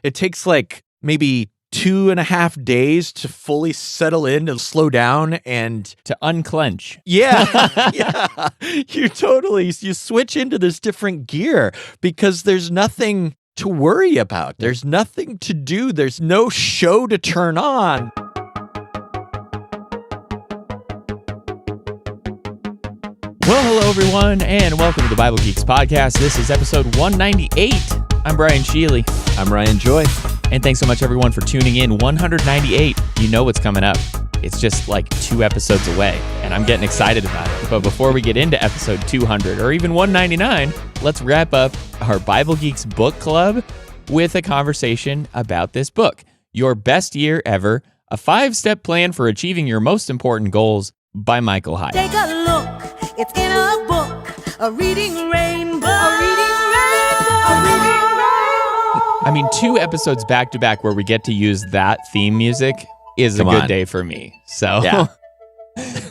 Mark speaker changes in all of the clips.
Speaker 1: It takes like maybe 2.5 days to fully settle in and slow down and
Speaker 2: to unclench.
Speaker 1: Yeah. Yeah. You switch into this different gear because there's nothing to worry about. There's nothing to do. There's no show to turn on.
Speaker 2: Well, hello, everyone, and welcome to the Bible Geeks podcast. This is episode 198. I'm Brian Sheely.
Speaker 1: I'm Ryan Joy.
Speaker 2: And thanks so much, everyone, for tuning in. 198. You know what's coming up. It's just like 2 episodes away, and I'm getting excited about it. But before we get into episode 200 or even 199, let's wrap up our Bible Geeks book club with a conversation about this book, Your Best Year Ever, a 5-step plan for achieving your most important goals by Michael Hyatt.
Speaker 3: Take a look, it's in a book, a reading rainbow, a reading rainbow, a reading rainbow.
Speaker 2: I mean, 2 episodes back to back where we get to use that theme music is a good day for me. So
Speaker 1: yeah.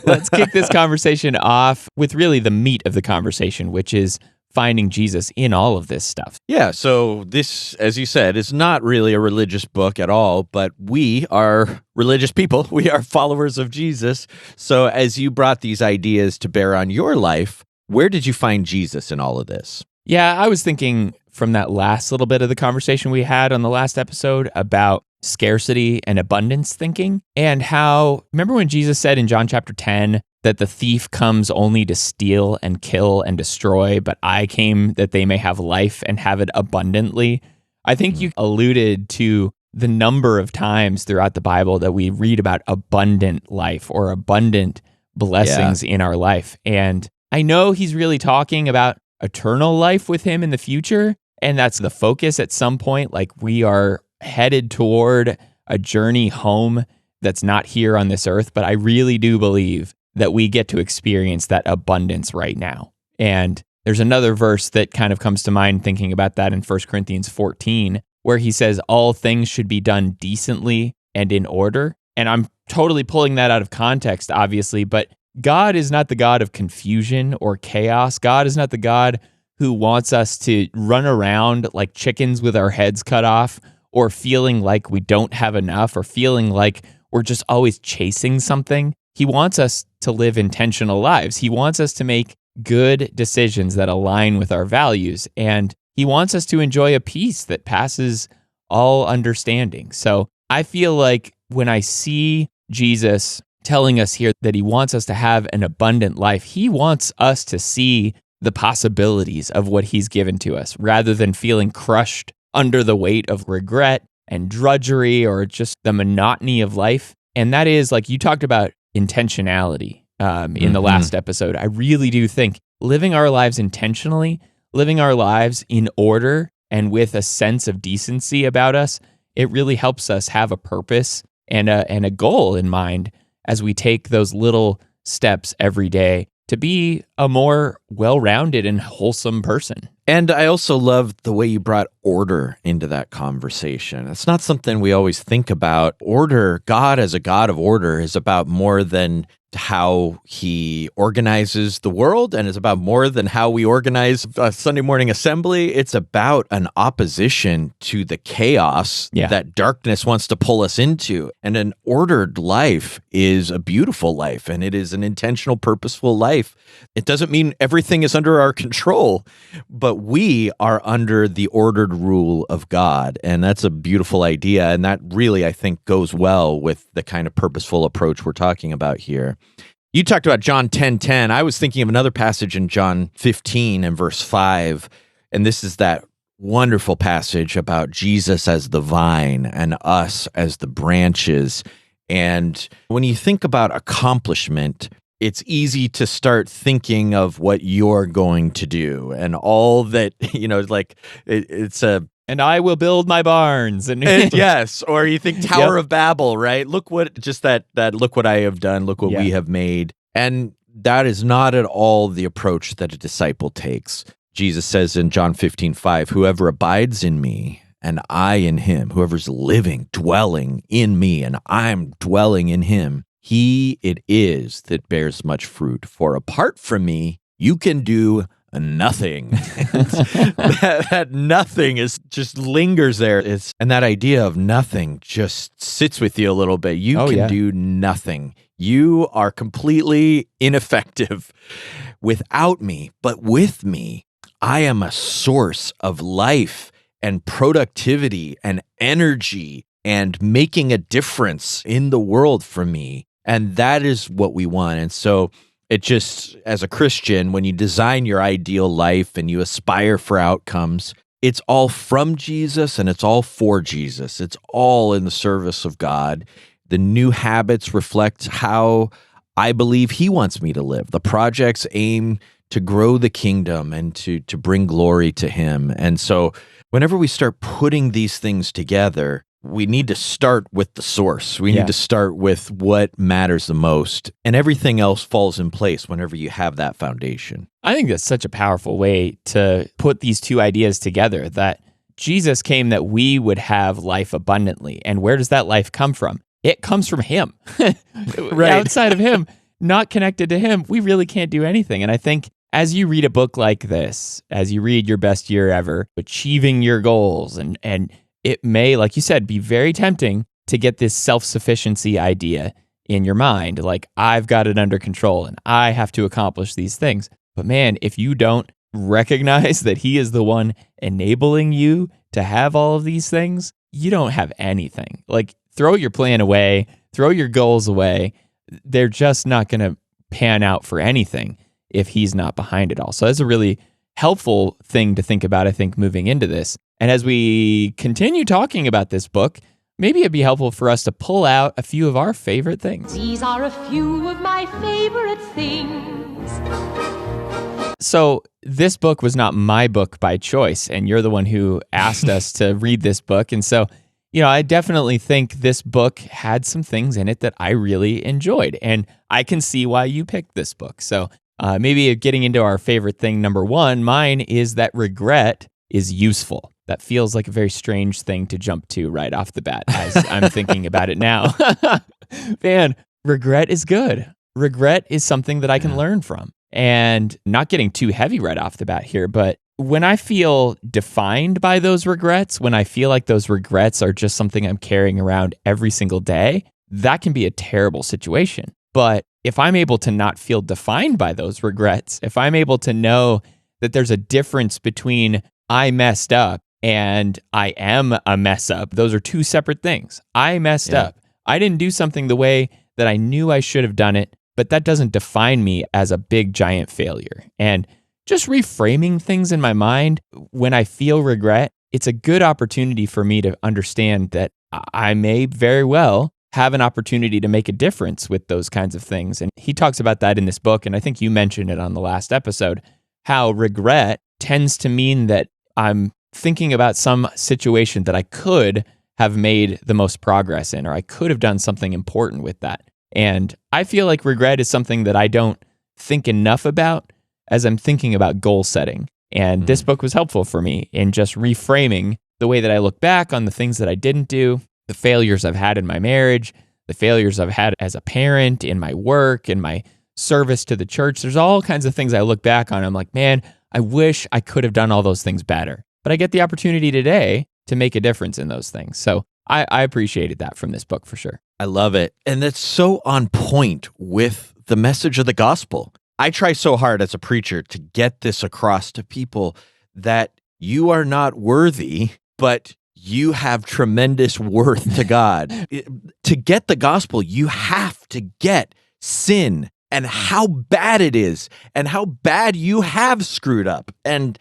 Speaker 2: Let's kick this conversation off with really the meat of the conversation, which is finding Jesus in all of this stuff.
Speaker 1: Yeah, so this, as you said, is not really a religious book at all, but we are religious people. We are followers of Jesus. So as you brought these ideas to bear on your life, where did you find Jesus in all of this?
Speaker 2: Yeah, I was thinking from that last little bit of the conversation we had on the last episode about scarcity and abundance thinking, and how, remember when Jesus said in John chapter 10 that the thief comes only to steal and kill and destroy, but I came that they may have life and have it abundantly? I think you alluded to the number of times throughout the Bible that we read about abundant life or abundant blessings in our life. And I know he's really talking about eternal life with him in the future, and that's the focus at some point. Like, we are headed toward a journey home that's not here on this earth, but I really do believe that we get to experience that abundance right now. And there's another verse that kind of comes to mind thinking about that in 1 Corinthians 14, where he says all things should be done decently and in order. And I'm totally pulling that out of context, obviously, but God is not the God of confusion or chaos. God is not the God who wants us to run around like chickens with our heads cut off, or feeling like we don't have enough, or feeling like we're just always chasing something. He wants us to live intentional lives. He wants us to make good decisions that align with our values, and he wants us to enjoy a peace that passes all understanding. So I feel like when I see Jesus telling us here that he wants us to have an abundant life, he wants us to see the possibilities of what he's given to us, rather than feeling crushed under the weight of regret and drudgery or just the monotony of life. And that is, like you talked about, intentionality in the last episode. I really do think living our lives intentionally, living our lives in order and with a sense of decency about us, it really helps us have a purpose and a goal in mind as we take those little steps every day to be a more well-rounded and wholesome person.
Speaker 1: And I also love the way you brought order into that conversation. It's not something we always think about. Order, God as a God of order, is about more than how he organizes the world, and it's about more than how we organize a Sunday morning assembly. It's about an opposition to the chaos that darkness wants to pull us into. And an ordered life is a beautiful life, and it is an intentional, purposeful life. It doesn't mean everything is under our control, but we are under the ordered rule of God. And that's a beautiful idea. And that really, I think, goes well with the kind of purposeful approach we're talking about here. You talked about John 10:10. I was thinking of another passage in John 15 and verse 5. And this is that wonderful passage about Jesus as the vine and us as the branches. And when you think about accomplishment, it's easy to start thinking of what you're going to do and all that, like it's a...
Speaker 2: And I will build my barns. And
Speaker 1: yes, or you think Tower of Babel, right? Look what, just that look what I have done, look what we have made. And that is not at all the approach that a disciple takes. Jesus says in John 15:5, whoever abides in me and I in him, whoever's living, dwelling in me and I'm dwelling in him, he it is that bears much fruit. For apart from me, you can do nothing. that nothing is just lingers there. And that idea of nothing just sits with you a little bit. You can do nothing. You are completely ineffective without me, but with me, I am a source of life and productivity and energy and making a difference in the world for me. And that is what we want. And so it just, as a Christian, when you design your ideal life and you aspire for outcomes, it's all from Jesus and it's all for Jesus. It's all in the service of God. The new habits reflect how I believe he wants me to live. The projects aim to grow the kingdom and to bring glory to him. And so whenever we start putting these things together, we need to start with the source. We need to start with what matters the most, and everything else falls in place whenever you have that foundation.
Speaker 2: I think that's such a powerful way to put these two ideas together, that Jesus came that we would have life abundantly. And where does that life come from? It comes from him. Right. Outside of him, not connected to him, we really can't do anything. And I think as you read a book like this, as you read Your Best Year Ever, achieving your goals, and it may, like you said, be very tempting to get this self-sufficiency idea in your mind, like I've got it under control and I have to accomplish these things. But man, if you don't recognize that he is the one enabling you to have all of these things, you don't have anything. Like, throw your plan away, throw your goals away. They're just not going to pan out for anything if he's not behind it all. So that's a really helpful thing to think about, I think, moving into this. And as we continue talking about this book, maybe it'd be helpful for us to pull out a few of our favorite things.
Speaker 3: These are a few of my favorite things.
Speaker 2: So this book was not my book by choice, and you're the one who asked us to read this book. And so, I definitely think this book had some things in it that I really enjoyed, and I can see why you picked this book. So maybe getting into our favorite thing, number one, mine is that regret is useful. That feels like a very strange thing to jump to right off the bat as I'm thinking about it now. Man, regret is good. Regret is something that I can learn from. And not getting too heavy right off the bat here, but when I feel defined by those regrets, when I feel like those regrets are just something I'm carrying around every single day, that can be a terrible situation. But if I'm able to not feel defined by those regrets, if I'm able to know that there's a difference between I messed up and I am a mess up, those are two separate things. I messed up. I didn't do something the way that I knew I should have done it, but that doesn't define me as a big, giant failure. And just reframing things in my mind when I feel regret, it's a good opportunity for me to understand that I may very well have an opportunity to make a difference with those kinds of things. And he talks about that in this book, and I think you mentioned it on the last episode, how regret tends to mean that I'm thinking about some situation that I could have made the most progress in, or I could have done something important with that. And I feel like regret is something that I don't think enough about as I'm thinking about goal setting. And this book was helpful for me in just reframing the way that I look back on the things that I didn't do, the failures I've had in my marriage, the failures I've had as a parent, in my work, in my service to the church. There's all kinds of things I look back on. I'm like, man, I wish I could have done all those things better. But I get the opportunity today to make a difference in those things. So I appreciated that from this book for sure.
Speaker 1: I love it. And that's so on point with the message of the gospel. I try so hard as a preacher to get this across to people that you are not worthy, but you have tremendous worth to God. To get the gospel, you have to get sin and how bad it is and how bad you have screwed up and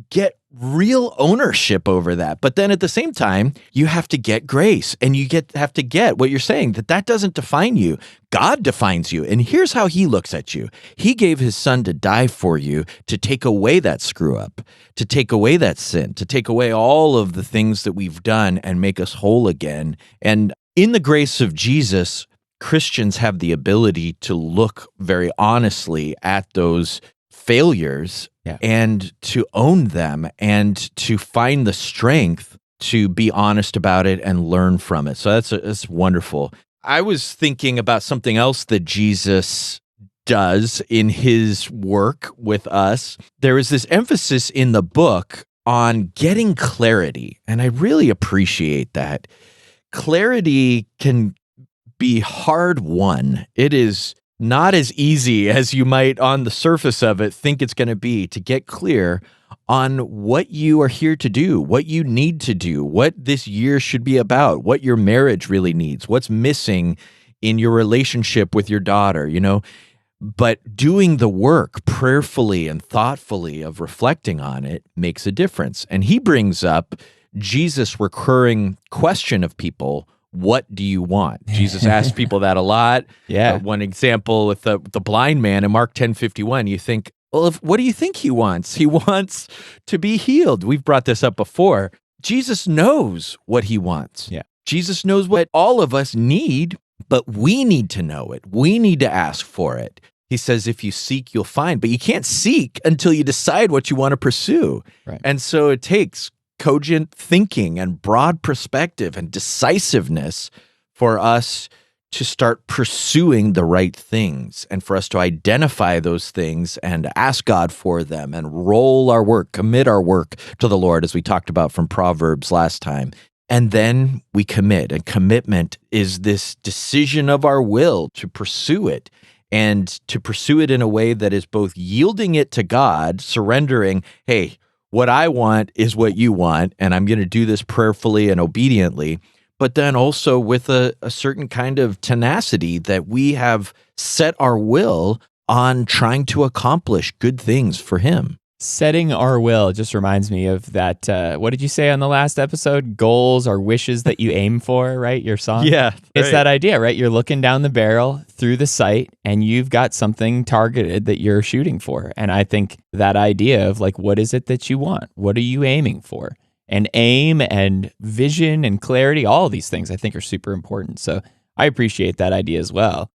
Speaker 1: get real ownership over that. But then at the same time, you have to get grace, and you have to get what you're saying, that doesn't define you. God defines you. And here's how he looks at you. He gave his son to die for you, to take away that screw up, to take away that sin, to take away all of the things that we've done and make us whole again. And in the grace of Jesus, Christians have the ability to look very honestly at those failures and to own them and to find the strength to be honest about it and learn from it. So that's wonderful. I was thinking about something else that Jesus does in his work with us, there is this emphasis in the book on getting clarity. And I really appreciate that. Clarity can be hard won. It is not as easy as you might on the surface of it think it's going to be to get clear on what you are here to do, what you need to do, what this year should be about, what your marriage really needs, what's missing in your relationship with your daughter, But doing the work prayerfully and thoughtfully of reflecting on it makes a difference. And he brings up Jesus' recurring question of people, what do you want? Jesus asks people that a lot.
Speaker 2: Yeah.
Speaker 1: One example with the blind man in Mark 10:51, you think, well, what do you think he wants? He wants to be healed. We've brought this up before. Jesus knows what he wants.
Speaker 2: Yeah.
Speaker 1: Jesus knows what all of us need, but we need to know it. We need to ask for it. He says, if you seek, you'll find, but you can't seek until you decide what you want to pursue.
Speaker 2: Right.
Speaker 1: And so it takes cogent thinking and broad perspective and decisiveness for us to start pursuing the right things and for us to identify those things and ask God for them and roll our work, commit our work to the Lord, as we talked about from Proverbs last time. And then we commit. And commitment is this decision of our will to pursue it. And to pursue it in a way that is both yielding it to God, surrendering, hey, what I want is what you want, and I'm going to do this prayerfully and obediently, but then also with a certain kind of tenacity that we have set our will on trying to accomplish good things for him.
Speaker 2: Setting our will just reminds me of that. What did you say on the last episode? Goals are wishes that you aim for, right? Your song?
Speaker 1: Yeah.
Speaker 2: It's that idea, right? You're looking down the barrel through the sight and you've got something targeted that you're shooting for. And I think that idea of what is it that you want? What are you aiming for? And aim and vision and clarity, all of these things I think are super important. So I appreciate that idea as well.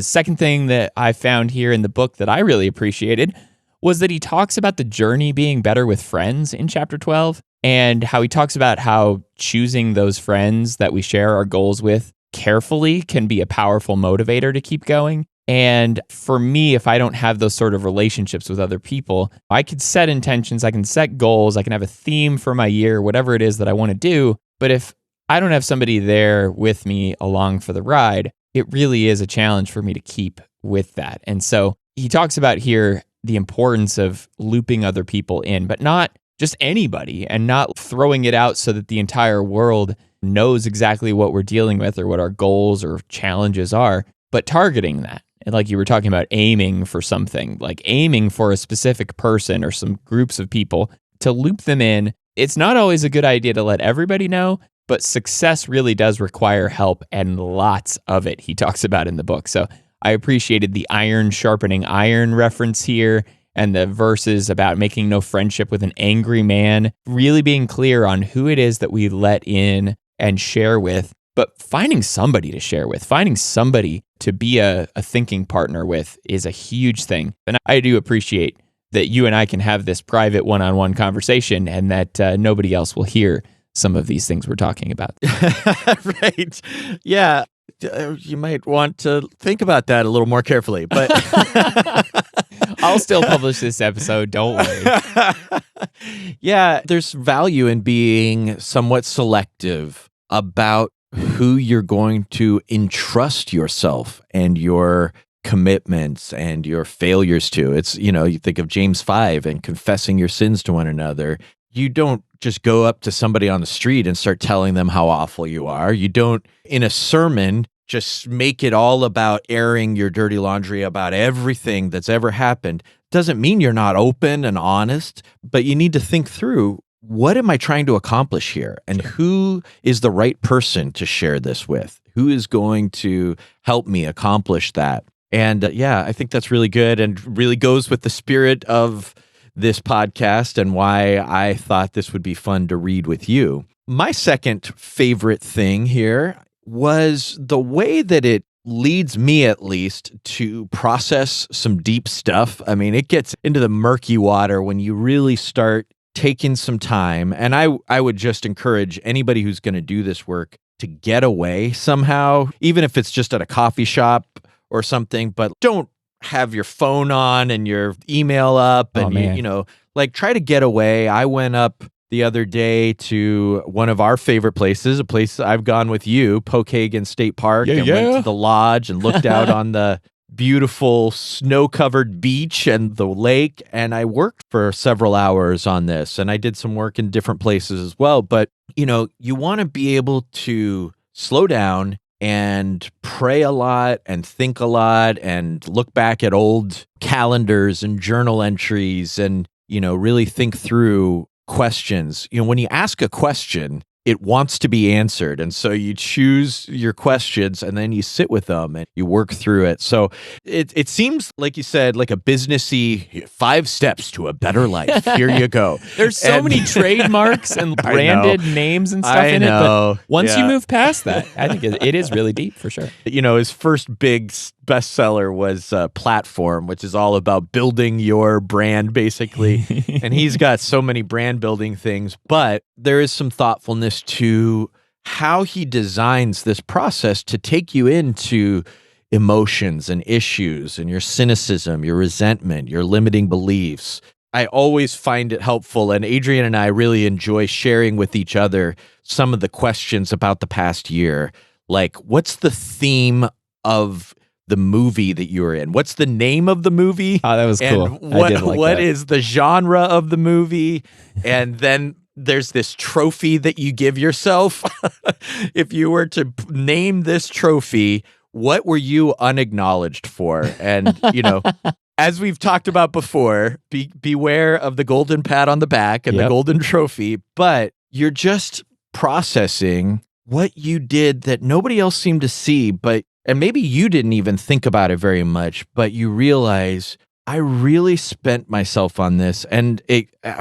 Speaker 2: Second thing that I found here in the book that I really appreciated was that he talks about the journey being better with friends in chapter 12, and how he talks about how choosing those friends that we share our goals with carefully can be a powerful motivator to keep going. And for me, if I don't have those sort of relationships with other people, I could set intentions, I can set goals, I can have a theme for my year, whatever it is that I want to do. But if I don't have somebody there with me along for the ride, it really is a challenge for me to keep with that. And so he talks about here the importance of looping other people in, but not just anybody, and not throwing it out so that the entire world knows exactly what we're dealing with or what our goals or challenges are, but targeting that. And like you were talking about, aiming for something, like aiming for a specific person or some groups of people to loop them in. It's not always a good idea to let everybody know, but success really does require help, and lots of it, he talks about in the book. So I appreciated the iron sharpening iron reference here, and the verses about making no friendship with an angry man, really being clear on who it is that we let in and share with, but finding somebody to share with, finding somebody to be a thinking partner with is a huge thing. And I do appreciate that you and I can have this private one-on-one conversation, and that nobody else will hear some of these things we're talking about.
Speaker 1: Right. Yeah. You might want to think about that a little more carefully, but
Speaker 2: I'll still publish this episode, don't worry.
Speaker 1: Yeah, there's value in being somewhat selective about who you're going to entrust yourself and your commitments and your failures to. It's, you think of James 5 and confessing your sins to one another. You don't just go up to somebody on the street and start telling them how awful you are. You don't, in a sermon, just make it all about airing your dirty laundry about everything that's ever happened. Doesn't mean you're not open and honest, but you need to think through, what am I trying to accomplish here? And who is the right person to share this with? Who is going to help me accomplish that? And I think that's really good and really goes with the spirit of this podcast and why I thought this would be fun to read with you. My second favorite thing here was the way that it leads me, at least, to process some deep stuff. I mean, it gets into the murky water when you really start taking some time. And I would just encourage anybody who's going to do this work to get away somehow, even if it's just at a coffee shop or something, but don't have your phone on and your email up and, like try to get away. I went up the other day to one of our favorite places, a place I've gone with you, Pokagon State Park, and went to the lodge and looked out on the beautiful snow-covered beach and the lake. And I worked for several hours on this, and I did some work in different places as well. But, you want to be able to slow down and pray a lot and think a lot and look back at old calendars and journal entries and, really think through questions. When you ask a question, it wants to be answered. And so you choose your questions and then you sit with them and you work through it. So it seems, like you said, like a businessy 5 steps to a better life. Here you go.
Speaker 2: There's so many trademarks and branded names and stuff in it. But once you move past that, I think it is really deep for sure.
Speaker 1: His first big bestseller was Platform, which is all about building your brand, basically. And he's got so many brand building things, but there is some thoughtfulness to how he designs this process to take you into emotions and issues and your cynicism, your resentment, your limiting beliefs. I always find it helpful, and Adrian and I really enjoy sharing with each other some of the questions about the past year. Like, what's the theme of the movie that you were in? What's the name of the movie?
Speaker 2: Oh, that was cool.
Speaker 1: And what is the genre of the movie? And then there's this trophy that you give yourself. If you were to name this trophy, what were you unacknowledged for? And, as we've talked about before, beware of the golden pat on the back and the golden trophy, but you're just processing what you did that nobody else seemed to see, and maybe you didn't even think about it very much, but you realize I really spent myself on this. And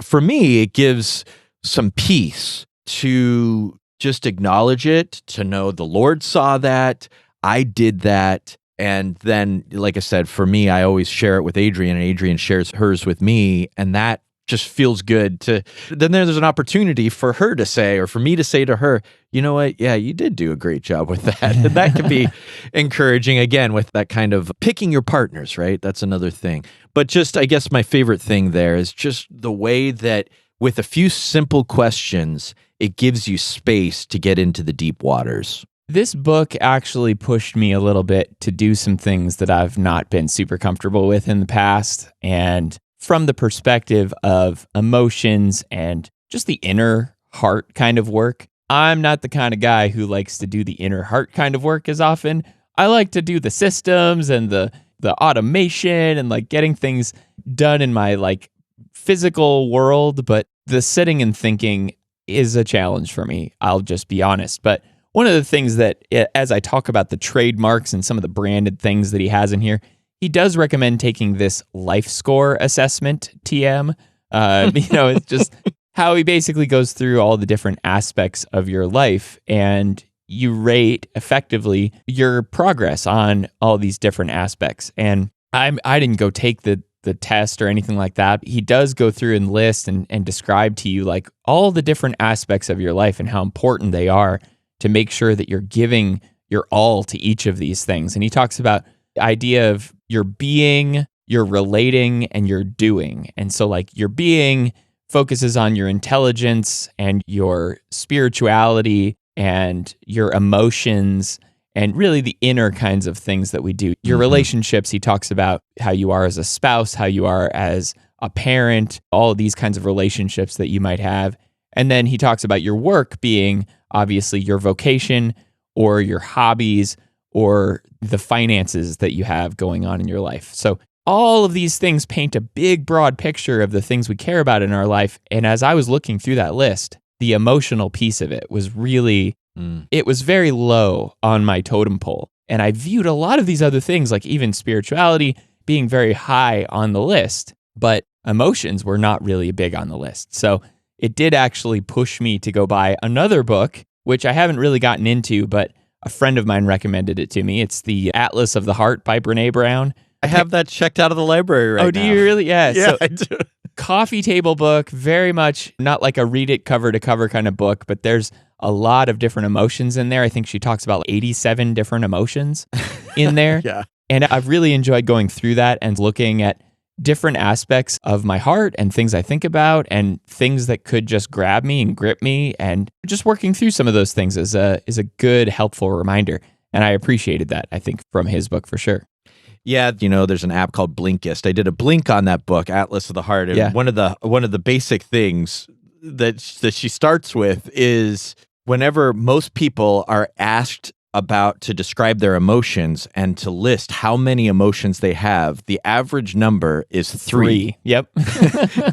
Speaker 1: for me, it gives some peace to just acknowledge it, to know the Lord saw that, I did that. And then, like I said, for me, I always share it with Adrian, and Adrian shares hers with me. And that just feels good then there's an opportunity for her to say, or for me to say to her, you know what? Yeah, you did do a great job with that. And that can be encouraging, again, with that kind of picking your partners, right? That's another thing. But just, I guess my favorite thing there is just the way that with a few simple questions, it gives you space to get into the deep waters.
Speaker 2: This book actually pushed me a little bit to do some things that I've not been super comfortable with in the past. And from the perspective of emotions and just the inner heart kind of work, I'm not the kind of guy who likes to do the inner heart kind of work as often. I like to do the systems and the automation and like getting things done in my like physical world, but the sitting and thinking is a challenge for me. I'll just be honest. But one of the things that, as I talk about the trademarks and some of the branded things that he has in here, he does recommend taking this life score assessment, TM. It's just how he basically goes through all the different aspects of your life, and you rate effectively your progress on all these different aspects. And I didn't go take the test or anything like that. He does go through and list and describe to you like all the different aspects of your life and how important they are to make sure that you're giving your all to each of these things. And he talks about the idea of your being, your relating, and your doing. And so like your being focuses on your intelligence and your spirituality and your emotions and really the inner kinds of things that we do. Your relationships, he talks about how you are as a spouse, how you are as a parent, all of these kinds of relationships that you might have. And then he talks about your work being obviously your vocation or your hobbies or the finances that you have going on in your life. So all of these things paint a big, broad picture of the things we care about in our life. And as I was looking through that list, the emotional piece of it was really, it was very low on my totem pole. And I viewed a lot of these other things, like even spirituality, being very high on the list, but emotions were not really big on the list. So it did actually push me to go buy another book, which I haven't really gotten into, but a friend of mine recommended it to me. It's The Atlas of the Heart by Brené Brown.
Speaker 1: I have that checked out of the library right now.
Speaker 2: Oh, do you really? Yeah.
Speaker 1: Yeah,
Speaker 2: so,
Speaker 1: I do.
Speaker 2: Coffee table book, very much not like a read it cover to cover kind of book, but there's a lot of different emotions in there. I think she talks about 87 different emotions in there.
Speaker 1: Yeah.
Speaker 2: And I've really enjoyed going through that and looking at different aspects of my heart and things I think about and things that could just grab me and grip me, and just working through some of those things is a good, helpful reminder. And I appreciated that, I think, from his book for sure.
Speaker 1: Yeah, there's an app called Blinkist. I did a blink on that book, Atlas of the Heart, and one of the basic things that she starts with is whenever most people are asked about to describe their emotions and to list how many emotions they have, the average number is 3.
Speaker 2: Yep.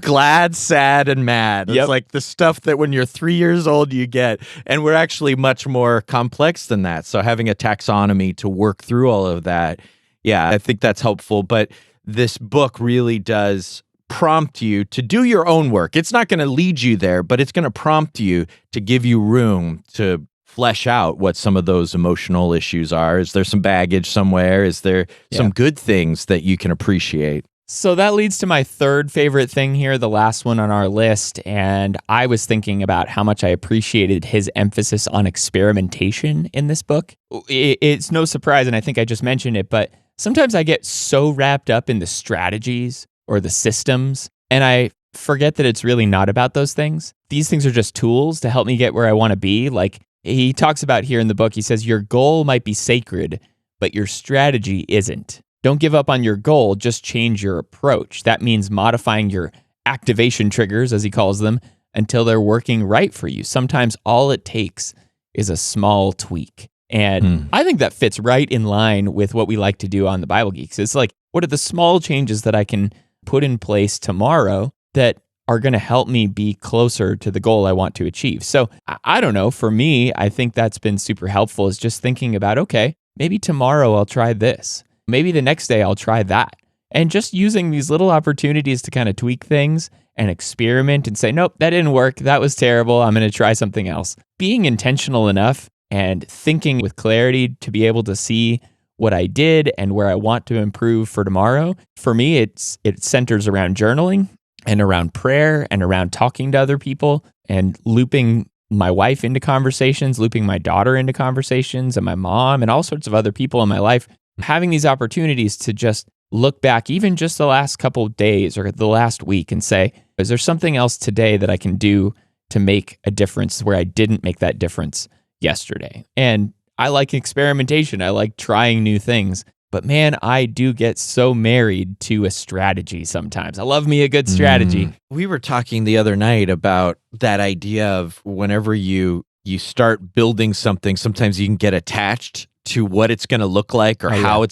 Speaker 1: Glad, sad, and mad. It's
Speaker 2: Yep.
Speaker 1: like the stuff that when you're 3 years old you get. And we're actually much more complex than that. So having a taxonomy to work through all of that, yeah, I think that's helpful. But this book really does prompt you to do your own work. It's not going to lead you there, but it's going to prompt you to give you room to flesh out what some of those emotional issues are. Is there some baggage somewhere? Is there some good things that you can appreciate?
Speaker 2: So that leads to my third favorite thing here, the last one on our list. And I was thinking about how much I appreciated his emphasis on experimentation in this book. It's no surprise, and I think I just mentioned it, but sometimes I get so wrapped up in the strategies or the systems, and I forget that it's really not about those things. These things are just tools to help me get where I want to be. Like he talks about here in the book, he says, your goal might be sacred, but your strategy isn't. Don't give up on your goal, just change your approach. That means modifying your activation triggers, as he calls them, until they're working right for you. Sometimes all it takes is a small tweak. And I think that fits right in line with what we like to do on the Bible Geeks. It's like, what are the small changes that I can put in place tomorrow that are going to help me be closer to the goal I want to achieve? So I don't know. For me, I think that's been super helpful, is just thinking about, okay, maybe tomorrow I'll try this. Maybe the next day I'll try that. And just using these little opportunities to kind of tweak things and experiment and say, nope, that didn't work. That was terrible. I'm going to try something else. Being intentional enough and thinking with clarity to be able to see what I did and where I want to improve for tomorrow. For me, it centers around journaling and around prayer and around talking to other people and looping my wife into conversations, looping my daughter into conversations, and my mom and all sorts of other people in my life. Having these opportunities to just look back, even just the last couple of days or the last week, and say, is there something else today that I can do to make a difference where I didn't make that difference yesterday? And I like experimentation. I like trying new things. But man, I do get so married to a strategy sometimes. I love me a good strategy.
Speaker 1: We were talking the other night about that idea of whenever you start building something, sometimes you can get attached to what it's going to look like or how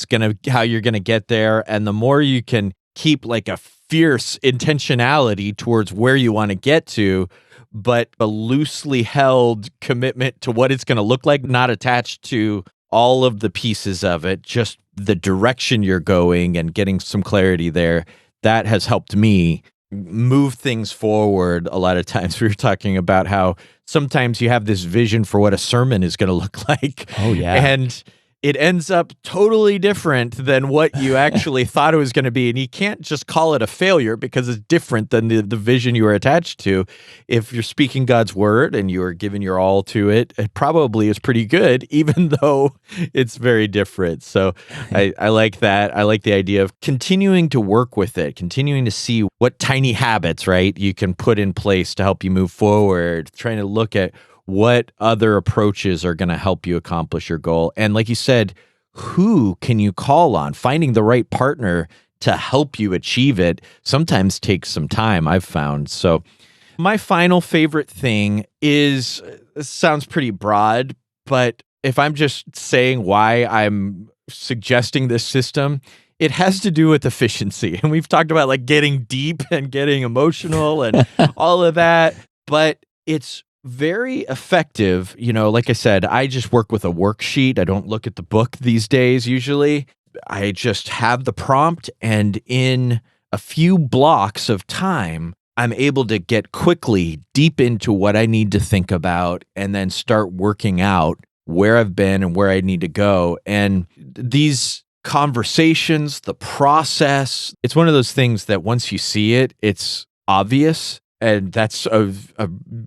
Speaker 1: you're going to get there. And the more you can keep like a fierce intentionality towards where you want to get to, but a loosely held commitment to what it's going to look like, not attached to all of the pieces of it, just the direction you're going and getting some clarity there, that has helped me move things forward. A lot of times we were talking about how sometimes you have this vision for what a sermon is going to look like.
Speaker 2: Oh, yeah.
Speaker 1: And it ends up totally different than what you actually thought it was going to be. And you can't just call it a failure because it's different than the vision you were attached to. If you're speaking God's word and you are giving your all to it, it probably is pretty good, even though it's very different. So I like that. I like the idea of continuing to work with it, continuing to see what tiny habits, right, you can put in place to help you move forward, trying to look at what other approaches are going to help you accomplish your goal. And like you said, who can you call on? Finding the right partner to help you achieve it sometimes takes some time, I've found. So my final favorite thing is, this sounds pretty broad, but if I'm just saying why I'm suggesting this system, it has to do with efficiency. And we've talked about like getting deep and getting emotional and all of that, but it's very effective. You know, like I said, I just work with a worksheet. I don't look at the book these days usually. I just have the prompt, and in a few blocks of time, I'm able to get quickly deep into what I need to think about and then start working out where I've been and where I need to go. And these conversations, the process, it's one of those things that once you see it, it's obvious. And that's a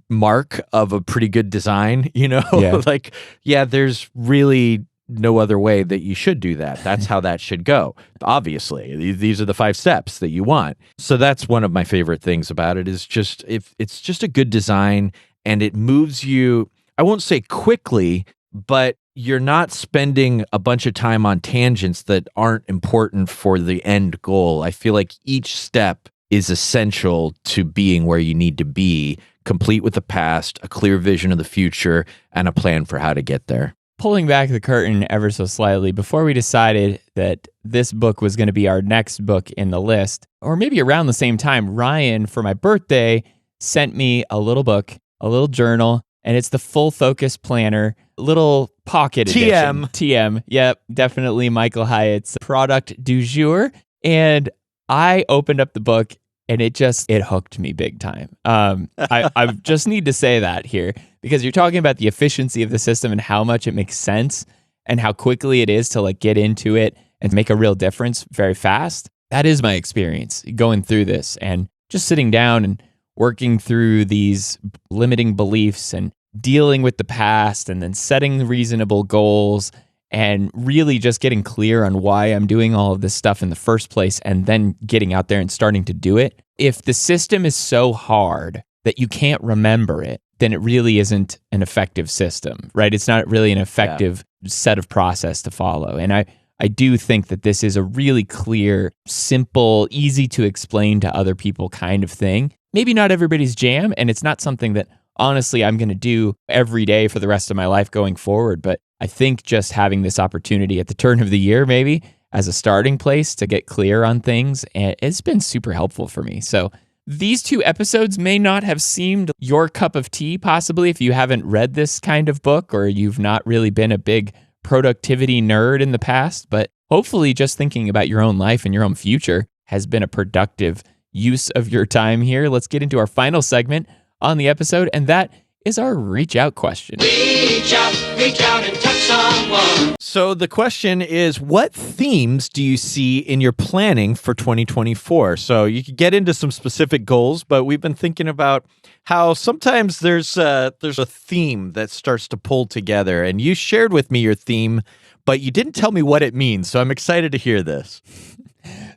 Speaker 1: mark of a pretty good design, you know?
Speaker 2: Yeah.
Speaker 1: Like, yeah, there's really no other way that you should do that. That's how that should go. Obviously, these are the 5 steps that you want. So that's one of my favorite things about it is just if it's just a good design and it moves you, I won't say quickly, but you're not spending a bunch of time on tangents that aren't important for the end goal. I feel like each step is essential to being where you need to be, complete with the past, a clear vision of the future, and a plan for how to get there.
Speaker 2: Pulling back the curtain ever so slightly, before we decided that this book was going to be our next book in the list, or maybe around the same time, Ryan, for my birthday, sent me a little book, a little journal, and it's the Full Focus Planner, little pocket edition. TM. Yep, definitely Michael Hyatt's product du jour. And I opened up the book and it hooked me big time. I just need to say that here because you're talking about the efficiency of the system and how much it makes sense and how quickly it is to like get into it and make a real difference very fast. That is my experience going through this and just sitting down and working through these limiting beliefs and dealing with the past and then setting reasonable goals and really just getting clear on why I'm doing all of this stuff in the first place and then getting out there and starting to do it. If the system is so hard that you can't remember it, then it really isn't an effective system, right? It's not really an effective set of process to follow. And I do think that this is a really clear, simple, easy to explain to other people kind of thing. Maybe not everybody's jam, and it's not something that honestly I'm going to do every day for the rest of my life going forward, but I think just having this opportunity at the turn of the year maybe as a starting place to get clear on things, it's been super helpful for me. So these 2 episodes may not have seemed your cup of tea, possibly if you haven't read this kind of book or you've not really been a big productivity nerd in the past, but hopefully just thinking about your own life and your own future has been a productive use of your time here. Let's get into our final segment on the episode, and that is our reach out question.
Speaker 4: Reach out and touch someone.
Speaker 1: So the question is, what themes do you see in your planning for 2024? So you could get into some specific goals, but we've been thinking about how sometimes there's a theme that starts to pull together, and you shared with me your theme, but you didn't tell me what it means. So I'm excited to hear this.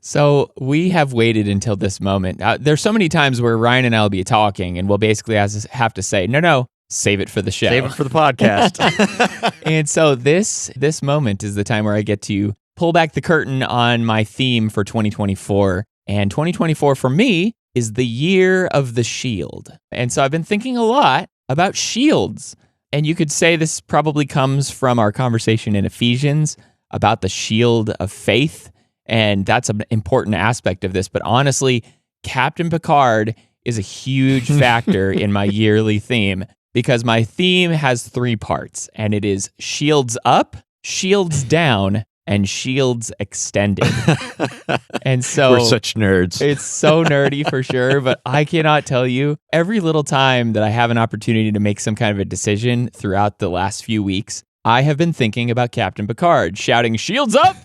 Speaker 2: So we have waited until this moment. There's so many times where Ryan and I will be talking and we'll basically have to say, no, save it for the show.
Speaker 1: Save it for the podcast.
Speaker 2: And so this moment is the time where I get to pull back the curtain on my theme for 2024. And 2024 for me is the year of the shield. And so I've been thinking a lot about shields. And you could say this probably comes from our conversation in Ephesians about the shield of faith. And that's an important aspect of this. But honestly, Captain Picard is a huge factor in my yearly theme because my theme has 3 parts, and it is shields up, shields down, and shields extended. And so
Speaker 1: we're such nerds.
Speaker 2: It's so nerdy for sure, but I cannot tell you, every little time that I have an opportunity to make some kind of a decision throughout the last few weeks, I have been thinking about Captain Picard shouting, shields up!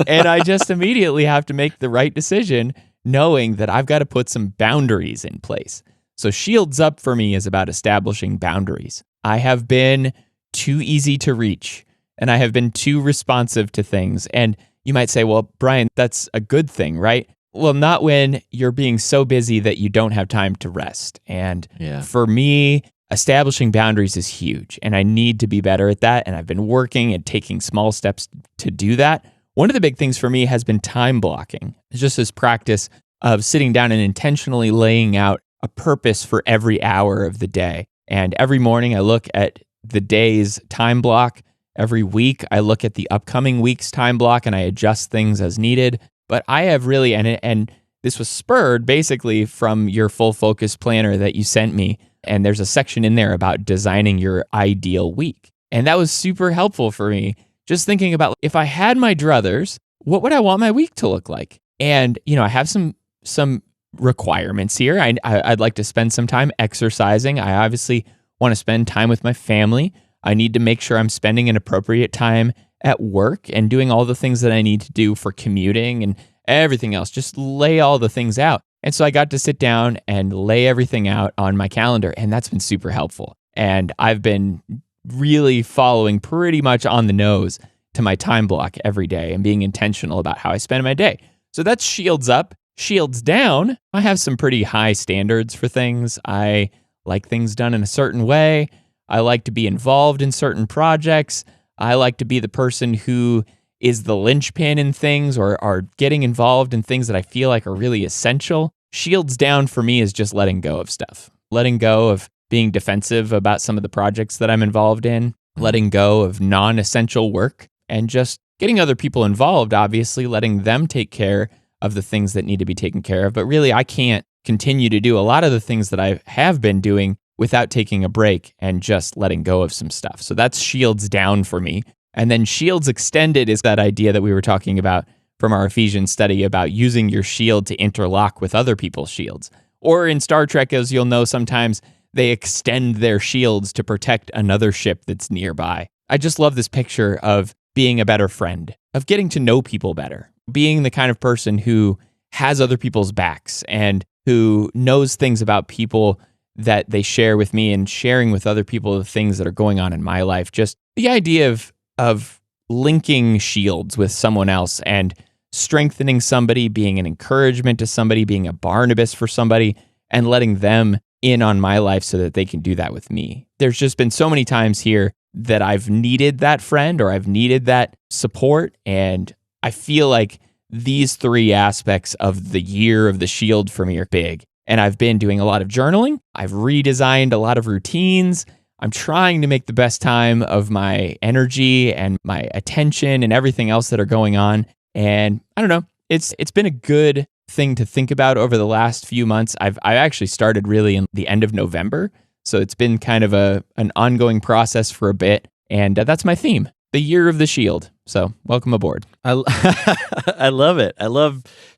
Speaker 2: And I just immediately have to make the right decision, knowing that I've got to put some boundaries in place. So shields up for me is about establishing boundaries. I have been too easy to reach, and I have been too responsive to things. And you might say, well, Brian, that's a good thing, right? Well, not when you're being so busy that you don't have time to rest. And for me, establishing boundaries is huge, and I need to be better at that, and I've been working and taking small steps to do that. One of the big things for me has been time blocking. It's just this practice of sitting down and intentionally laying out a purpose for every hour of the day. And every morning I look at the day's time block. Every week I look at the upcoming week's time block and I adjust things as needed. But I have really, and this was spurred basically from your Full Focus planner that you sent me. And there's a section in there about designing your ideal week. And that was super helpful for me. Just thinking about if I had my druthers, what would I want my week to look like? And, I have some requirements here. I'd like to spend some time exercising. I obviously want to spend time with my family. I need to make sure I'm spending an appropriate time at work and doing all the things that I need to do for commuting and everything else. Just lay all the things out. And so I got to sit down and lay everything out on my calendar, and that's been super helpful. And I've been really following pretty much on the nose to my time block every day and being intentional about how I spend my day. So that's shields up. Shields down, I have some pretty high standards for things. I like things done in a certain way. I like to be involved in certain projects. I like to be the person who is the linchpin in things or are getting involved in things that I feel like are really essential. Shields down for me is just letting go of stuff. Letting go of being defensive about some of the projects that I'm involved in, letting go of non-essential work, and just getting other people involved, obviously, letting them take care of the things that need to be taken care of. But really, I can't continue to do a lot of the things that I have been doing without taking a break and just letting go of some stuff. So that's shields down for me. And then shields extended is that idea that we were talking about from our Ephesians study about using your shield to interlock with other people's shields. Or in Star Trek, as you'll know, sometimes they extend their shields to protect another ship that's nearby. I just love this picture of being a better friend, of getting to know people better, being the kind of person who has other people's backs and who knows things about people that they share with me and sharing with other people the things that are going on in my life. Just the idea of linking shields with someone else and strengthening somebody, being an encouragement to somebody, being a Barnabas for somebody, and letting them in on my life so that they can do that with me. There's just been so many times here that I've needed that friend or I've needed that support. And I feel like these three aspects of the year of the shield for me are big. And I've been doing a lot of journaling. I've redesigned a lot of routines. I'm trying to make the best time of my energy and my attention and everything else that are going on. And I don't know, it's been a good thing to think about over the last few months. I actually started really in the end of November. So it's been kind of an ongoing process for a bit. And that's my theme, the year of the shield. So welcome aboard.
Speaker 1: I love it.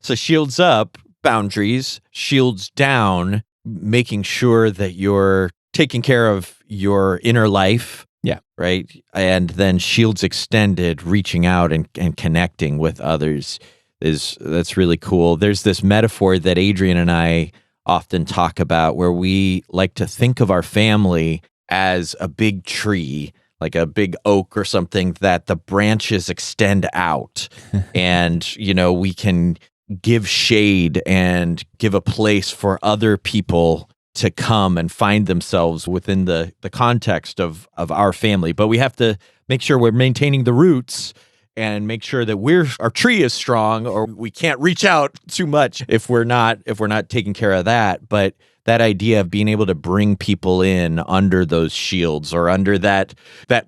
Speaker 1: So shields up, boundaries, shields down, making sure that you're taking care of your inner life.
Speaker 2: Yeah.
Speaker 1: Right. And then shields extended, reaching out and connecting with others that's really cool. There's this metaphor that Adrian and I often talk about where we like to think of our family as a big tree, like a big oak or something, that the branches extend out and, we can give shade and give a place for other people to come and find themselves within the context of our family. But we have to make sure we're maintaining the roots and make sure that our tree is strong, or we can't reach out too much if we're not taking care of that. But that idea of being able to bring people in under those shields or under that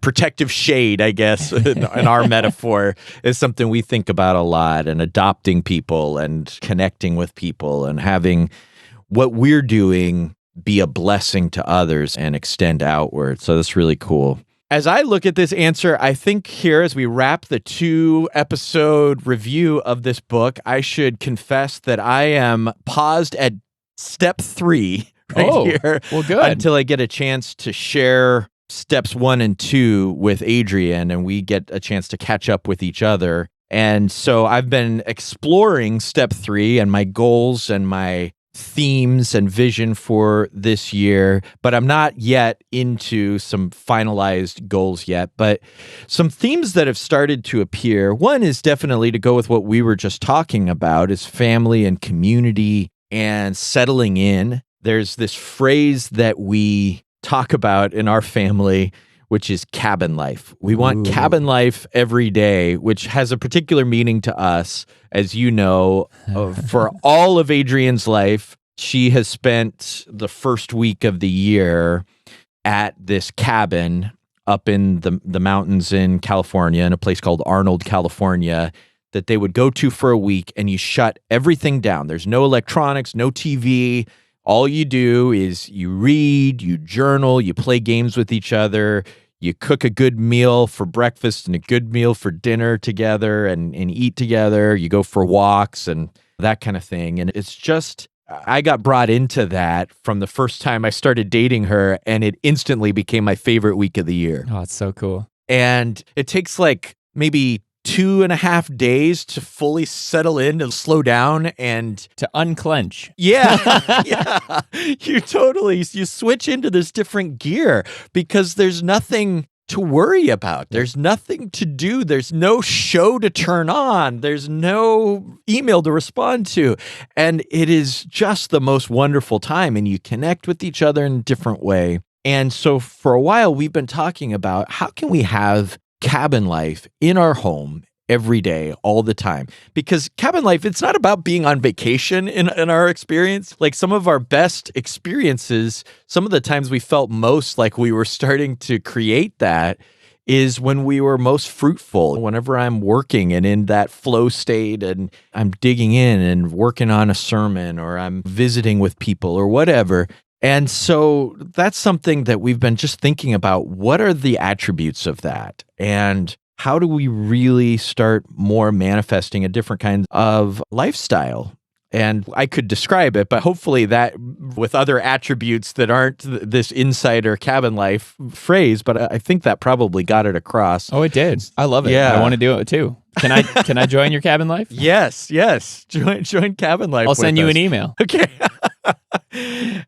Speaker 1: protective shade, I guess, in our metaphor, is something we think about a lot, and adopting people and connecting with people and having what we're doing be a blessing to others and extend outward. So that's really cool. As I look at this answer, I think here, as we wrap the 2-episode review of this book, I should confess that I am paused at step 3 here.
Speaker 2: Well, good.
Speaker 1: Until I get a chance to share steps 1 and 2 with Adrian, and we get a chance to catch up with each other. And so I've been exploring step 3 and my goals and my themes and vision for this year, but I'm not yet into some finalized goals yet. But some themes that have started to appear. One is definitely to go with what we were just talking about, is family and community and settling in. There's this phrase that we talk about in our family, which is cabin life. We want cabin life every day, which has a particular meaning to us. As you know, for all of Adrian's life, she has spent the first week of the year at this cabin up in the mountains in California, in a place called Arnold, California, that they would go to for a week, and you shut everything down. There's no electronics, no TV. All you do is you read, you journal, you play games with each other, you cook a good meal for breakfast and a good meal for dinner together and eat together. You go for walks and that kind of thing. And it's just, I got brought into that from the first time I started dating her, and it instantly became my favorite week of the year.
Speaker 2: Oh, it's so cool.
Speaker 1: And it takes like maybe 2.5 days to fully settle in and slow down and
Speaker 2: to unclench.
Speaker 1: Yeah. Yeah. You switch into this different gear because there's nothing to worry about. There's nothing to do. There's no show to turn on. There's no email to respond to. And it is just the most wonderful time. And you connect with each other in a different way. And so for a while, we've been talking about how can we have cabin life in our home every day, all the time. Because cabin life, it's not about being on vacation in our experience. Like some of our best experiences, some of the times we felt most like we were starting to create that is when we were most fruitful. Whenever I'm working and in that flow state and I'm digging in and working on a sermon or I'm visiting with people or whatever. And so that's something that we've been just thinking about. What are the attributes of that? And how do we really start more manifesting a different kind of lifestyle? And I could describe it, but hopefully that with other attributes that aren't this insider cabin life phrase, but I think that probably got it across.
Speaker 2: Oh, it did. I love it.
Speaker 1: Yeah.
Speaker 2: I want to do it too. Can I join your cabin life?
Speaker 1: Yes. Join cabin life.
Speaker 2: I'll send you
Speaker 1: us.
Speaker 2: an email.
Speaker 1: Okay.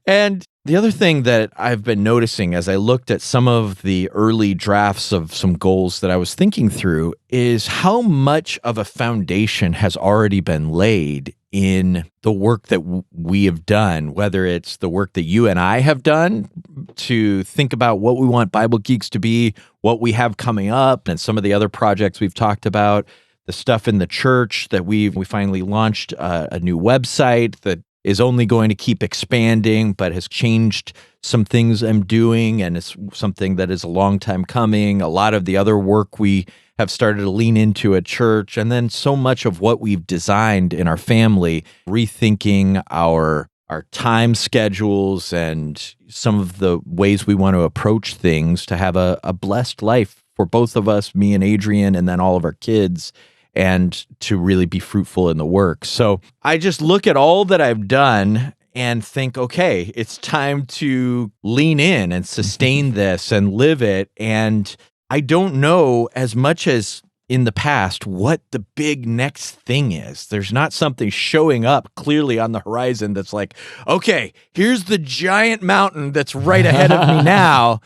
Speaker 1: And the other thing that I've been noticing as I looked at some of the early drafts of some goals that I was thinking through is how much of a foundation has already been laid in the work that we have done, whether it's the work that you and I have done to think about what we want Bible Geeks to be, what we have coming up, and some of the other projects we've talked about, the stuff in the church that we finally launched a new website that is only going to keep expanding, but has changed some things I'm doing, and it's something that is a long time coming. A lot of the other work we have started to lean into at church, and then so much of what we've designed in our family, rethinking our time schedules and some of the ways we want to approach things to have a blessed life for both of us, me and Adrian, and then all of our kids, and to really be fruitful in the work. So I just look at all that I've done and think, okay, it's time to lean in and sustain this and live it. And I don't know as much as in the past what the big next thing is. There's not something showing up clearly on the horizon that's like, okay, here's the giant mountain that's right ahead of me now.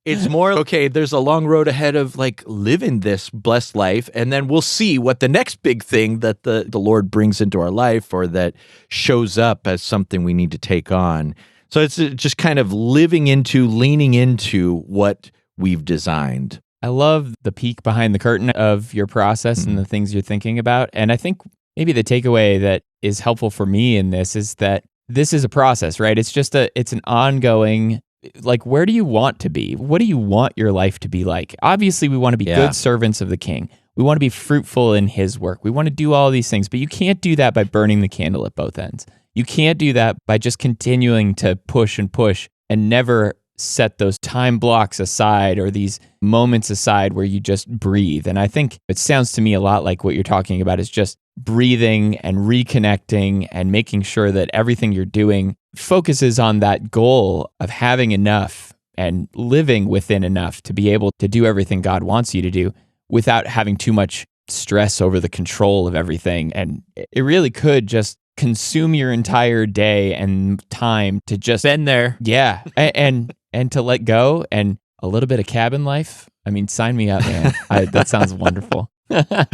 Speaker 1: It's more, okay, there's a long road ahead of like living this blessed life, and then we'll see what the next big thing that the Lord brings into our life or that shows up as something we need to take on. So it's just kind of leaning into what we've designed.
Speaker 2: I love the peek behind the curtain of your process and the things you're thinking about. And I think maybe the takeaway that is helpful for me in this is that this is a process, right? It's an ongoing, like, where do you want to be? What do you want your life to be like? Obviously, we want to be good servants of the King. We want to be fruitful in his work. We want to do all these things, but you can't do that by burning the candle at both ends. You can't do that by just continuing to push and never set those time blocks aside or these moments aside where you just breathe. And I think it sounds to me a lot like what you're talking about is just breathing and reconnecting and making sure that everything you're doing focuses on that goal of having enough and living within enough to be able to do everything God wants you to do without having too much stress over the control of everything. And it really could just consume your entire day and time to just
Speaker 1: Been there.
Speaker 2: Yeah. And to let go and a little bit of cabin life. I mean, sign me up, man. That sounds wonderful.
Speaker 1: I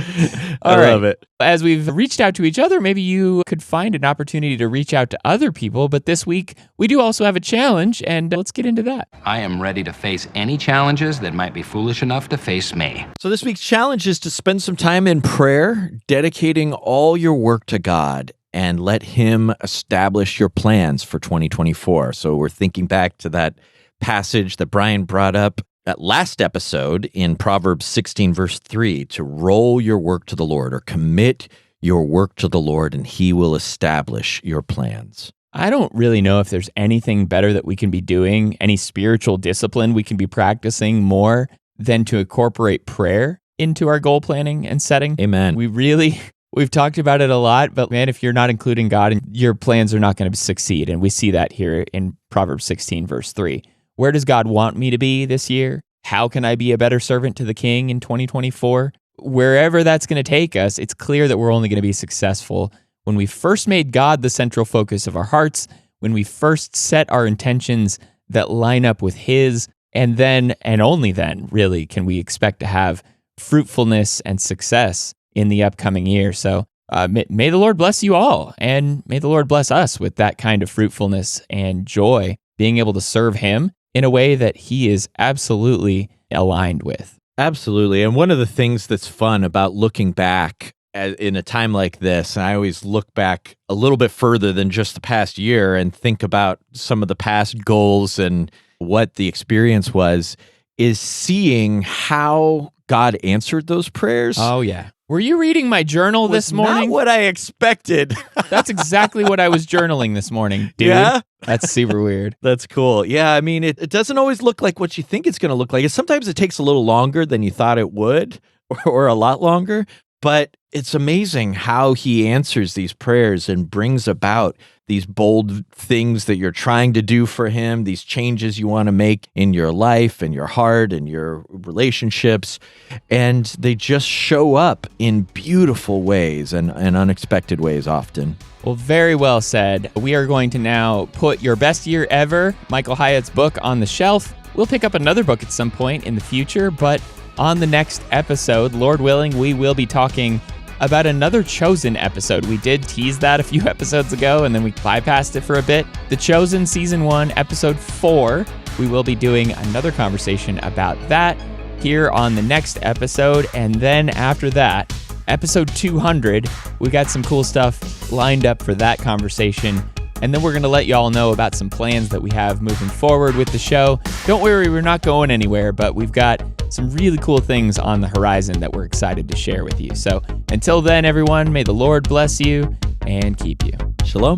Speaker 1: love it.
Speaker 2: As we've reached out to each other, maybe you could find an opportunity to reach out to other people. But this week, we do also have a challenge, and let's get into that.
Speaker 5: I am ready to face any challenges that might be foolish enough to face me.
Speaker 1: So this week's challenge is to spend some time in prayer, dedicating all your work to God, and let him establish your plans for 2024. So we're thinking back to that passage that Brian brought up at last episode in Proverbs 16, verse 3, to roll your work to the Lord or commit your work to the Lord, and he will establish your plans.
Speaker 2: I don't really know if there's anything better that we can be doing, any spiritual discipline we can be practicing more than to incorporate prayer into our goal planning and setting.
Speaker 1: Amen.
Speaker 2: We've talked about it a lot, but man, if you're not including God, your plans are not going to succeed. And we see that here in Proverbs 16, verse 3. Where does God want me to be this year? How can I be a better servant to the King in 2024? Wherever that's going to take us, it's clear that we're only going to be successful when we first made God the central focus of our hearts, when we first set our intentions that line up with his And then, and only then, really, can we expect to have fruitfulness and success in the upcoming year. So may the Lord bless you all, and may the Lord bless us with that kind of fruitfulness and joy, being able to serve Him in a way that He is absolutely aligned with.
Speaker 1: Absolutely. And one of the things that's fun about looking back in a time like this, and I always look back a little bit further than just the past year and think about some of the past goals and what the experience was, is seeing how God answered those prayers.
Speaker 2: Oh, yeah. Were you reading my journal this morning?
Speaker 1: Not what I expected.
Speaker 2: That's exactly what I was journaling this morning, dude.
Speaker 1: Yeah?
Speaker 2: That's super weird.
Speaker 1: That's cool. Yeah, I mean, it doesn't always look like what you think it's going to look like. Sometimes it takes a little longer than you thought it would, or a lot longer. But it's amazing how He answers these prayers and brings about these bold things that you're trying to do for Him, these changes you want to make in your life and your heart and your relationships. And they just show up in beautiful ways and unexpected ways often.
Speaker 2: Well, very well said. We are going to now put Your Best Year Ever, Michael Hyatt's book, on the shelf. We'll pick up another book at some point in the future, but on the next episode, Lord willing, we will be talking about another Chosen episode. We did tease that a few episodes ago, and then we bypassed it for a bit. The Chosen Season 1, Episode 4. We will be doing another conversation about that here on the next episode. And then after that, Episode 200, we got some cool stuff lined up for that conversation. And then we're going to let you all know about some plans that we have moving forward with the show. Don't worry, we're not going anywhere, but we've got some really cool things on the horizon that we're excited to share with you. So until then, everyone, may the Lord bless you and keep you.
Speaker 1: Shalom.